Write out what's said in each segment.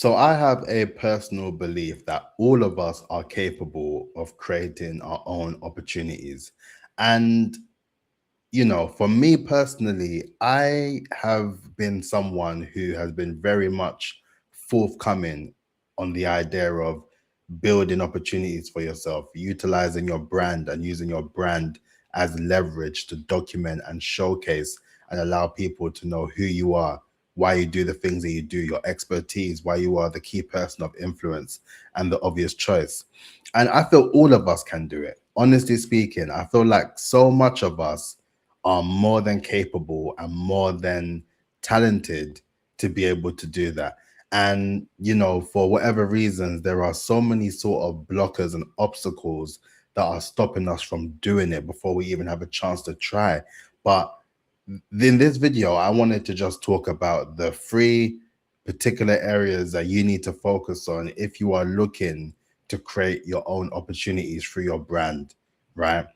So I have a personal belief that all of us are capable of creating our own opportunities. And, for me personally, I have been someone who has been very much forthcoming on the idea of building opportunities for yourself, utilizing your brand and using your brand as leverage to document and showcase and allow people to know who you are, why you do the things that you do, your expertise, why you are the key person of influence and the obvious choice. And I feel all of us can do it. Honestly speaking, I feel like so much of us are more than capable and more than talented to be able to do that. And, for whatever reasons, there are so many sort of blockers and obstacles that are stopping us from doing it before we even have a chance to try. But in this video, I wanted to just talk about the three particular areas that you need to focus on if you are looking to create your own opportunities through your brand, right?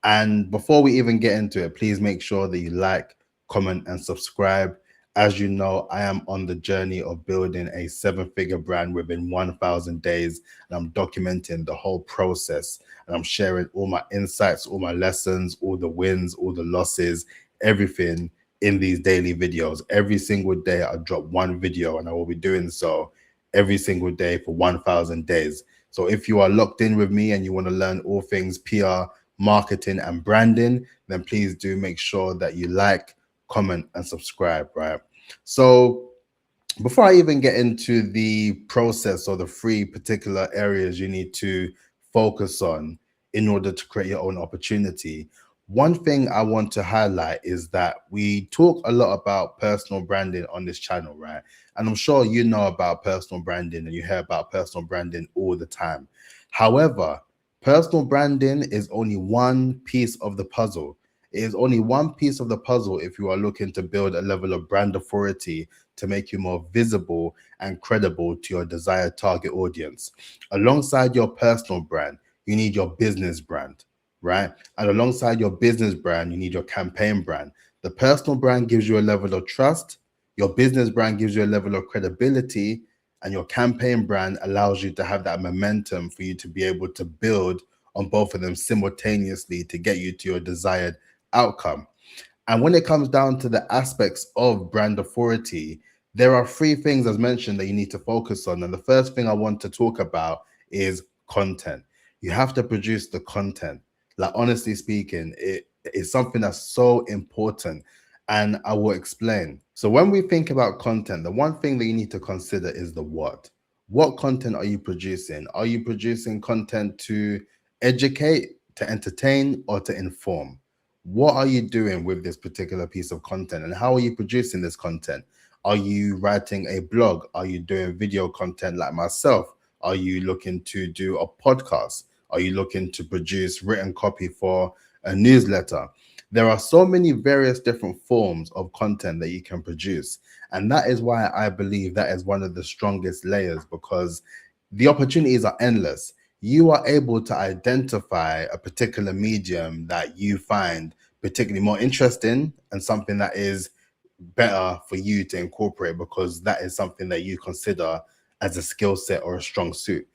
And before we even get into it, please make sure that you like, comment, and subscribe. As you know, I am on the journey of building a seven-figure brand within 1,000 days, and I'm documenting the whole process. And I'm sharing all my insights, all my lessons, all the wins, all the losses, everything in these daily videos. Every single day, I drop one video, and I will be doing so every single day for 1,000 days. So if you are locked in with me and you want to learn all things PR, marketing, and branding, then please do make sure that you like, comment, and subscribe, right? So before I even get into the process or the three particular areas you need to focus on in order to create your own opportunity, one thing I want to highlight is that we talk a lot about personal branding on this channel, right? And I'm sure you know about personal branding and you hear about personal branding all the time. However, personal branding is only one piece of the puzzle. It is only one piece of the puzzle if you are looking to build a level of brand authority to make you more visible and credible to your desired target audience. Alongside your personal brand, you need your business brand, right? And alongside your business brand, you need your campaign brand. The personal brand gives you a level of trust, your business brand gives you a level of credibility, and your campaign brand allows you to have that momentum for you to be able to build on both of them simultaneously to get you to your desired outcome. And when it comes down to the aspects of brand authority, there are three things, as mentioned, that you need to focus on. And the first thing I want to talk about is content. You have to produce the content. Like, honestly speaking, it is something that's so important. And I will explain. So when we think about content, the one thing that you need to consider is the what. What content are you producing? Are you producing content to educate, to entertain, or to inform? What are you doing with this particular piece of content and how are you producing this content? Are you writing a blog? Are you doing video content like myself? Are you looking to do a podcast? Are you looking to produce written copy for a newsletter? There are so many various different forms of content that you can produce. And that is why I believe that is one of the strongest layers, because the opportunities are endless. You are able to identify a particular medium that you find particularly more interesting and something that is better for you to incorporate because that is something that you consider as a skill set or a strong suit.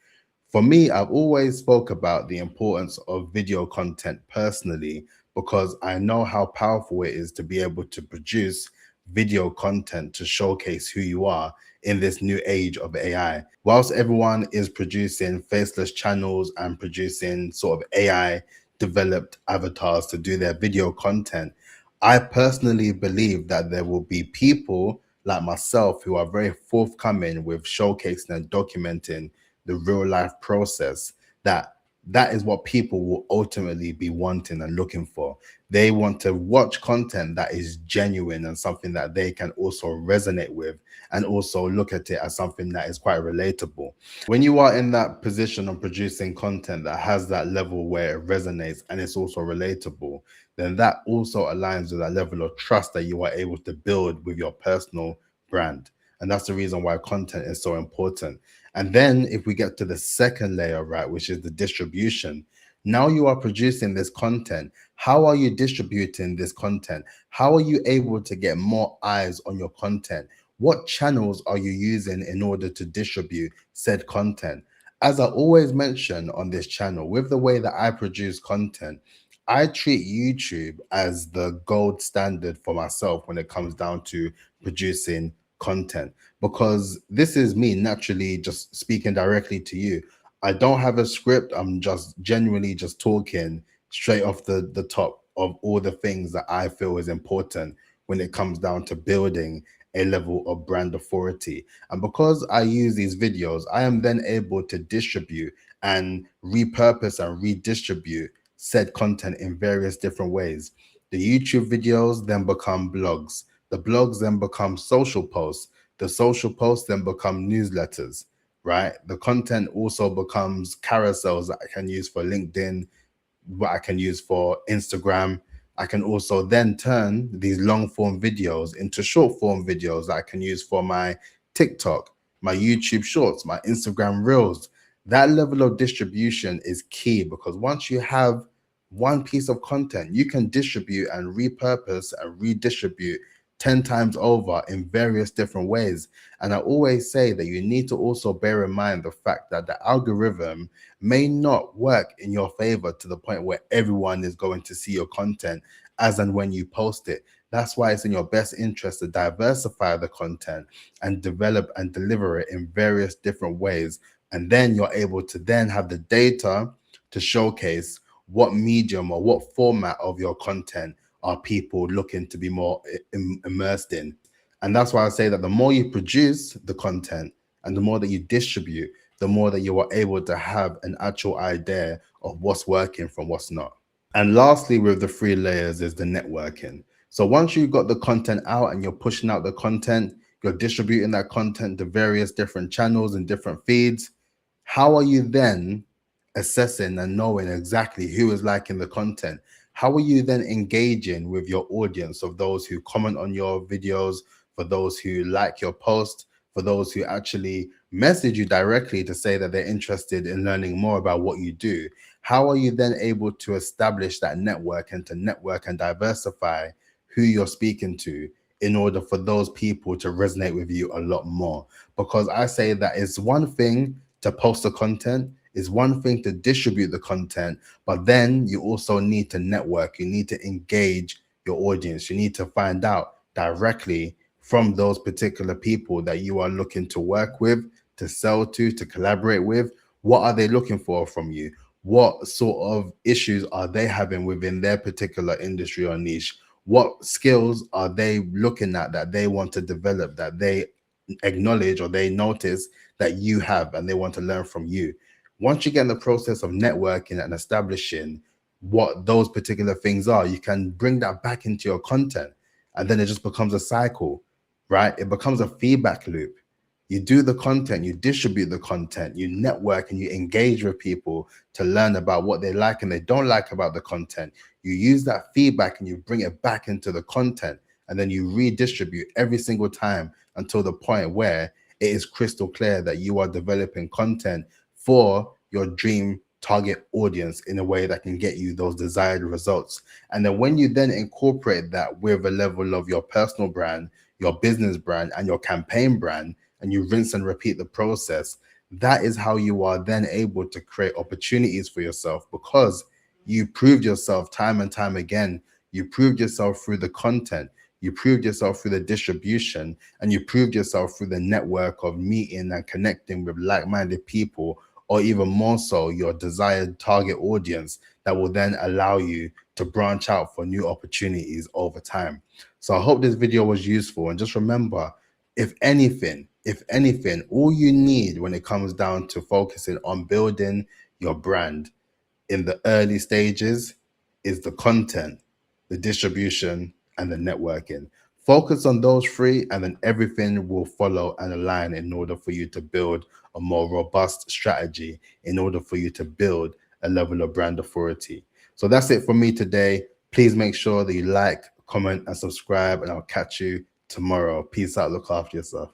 For me, I've always spoke about the importance of video content personally because I know how powerful it is to be able to produce video content to showcase who you are in this new age of AI. Whilst everyone is producing faceless channels and producing sort of AI developed avatars to do their video content, I personally believe that there will be people like myself who are very forthcoming with showcasing and documenting the real life process. That is what people will ultimately be wanting and looking for. They want to watch content that is genuine and something that they can also resonate with and also look at it as something that is quite relatable. When you are in that position of producing content that has that level where it resonates and it's also relatable, then that also aligns with that level of trust that you are able to build with your personal brand. And that's the reason why content is so important. And then if we get to the second layer, right, which is the distribution, now you are producing this content. How are you distributing this content? How are you able to get more eyes on your content? What channels are you using in order to distribute said content? As I always mention on this channel, with the way that I produce content, I treat YouTube as the gold standard for myself when it comes down to producing content, because this is me naturally just speaking directly to you. I don't have a script. I'm just genuinely just talking straight off the top of all the things that I feel is important when it comes down to building a level of brand authority. And because I use these videos, I am then able to distribute and repurpose and redistribute said content in various different ways. The YouTube videos then become blogs. The blogs then become social posts. The social posts then become newsletters, right? The content also becomes carousels that I can use for LinkedIn, what I can use for Instagram. I can also then turn these long form videos into short form videos that I can use for my TikTok, my YouTube shorts, my Instagram reels. That level of distribution is key, because once you have one piece of content, you can distribute and repurpose and redistribute 10 times over in various different ways. And I always say that you need to also bear in mind the fact that the algorithm may not work in your favor to the point where everyone is going to see your content as and when you post it. That's why it's in your best interest to diversify the content and develop and deliver it in various different ways. And then you're able to then have the data to showcase what medium or what format of your content are people looking to be more immersed in. And that's why I say that the more you produce the content and the more that you distribute, the more that you are able to have an actual idea of what's working from what's not. And lastly, with the three layers is the networking. So once you've got the content out and you're pushing out the content, you're distributing that content to various different channels and different feeds, how are you then assessing and knowing exactly who is liking the content? How are you then engaging with your audience of those who comment on your videos, for those who like your post, for those who actually message you directly to say that they're interested in learning more about what you do? How are you then able to establish that network and to network and diversify who you're speaking to in order for those people to resonate with you a lot more? Because I say that it's one thing to post the content, is one thing to distribute the content, but then you also need to network. You need to engage your audience. You need to find out directly from those particular people that you are looking to work with, to sell to collaborate with. What are they looking for from you? What sort of issues are they having within their particular industry or niche? What skills are they looking at that they want to develop, that they acknowledge or they notice that you have and they want to learn from you? Once you get in the process of networking and establishing what those particular things are, you can bring that back into your content. And then it just becomes a cycle, right? It becomes a feedback loop. You do the content, you distribute the content, you network and you engage with people to learn about what they like and they don't like about the content. You use that feedback and you bring it back into the content, and then you redistribute every single time until the point where it is crystal clear that you are developing content for your dream target audience in a way that can get you those desired results. And then when you then incorporate that with a level of your personal brand, your business brand, and your campaign brand, and you rinse and repeat the process, that is how you are then able to create opportunities for yourself, because you proved yourself time and time again. You proved yourself through the content, you proved yourself through the distribution, and you proved yourself through the network of meeting and connecting with like-minded people, or even more so, your desired target audience that will then allow you to branch out for new opportunities over time. So I hope this video was useful. And just remember, if anything, all you need when it comes down to focusing on building your brand in the early stages is the content, the distribution, and the networking. Focus on those three, and then everything will follow and align in order for you to build a more robust strategy, in order for you to build a level of brand authority. So that's it for me today. Please make sure that you like, comment, and subscribe, and I'll catch you tomorrow. Peace out. Look after yourself.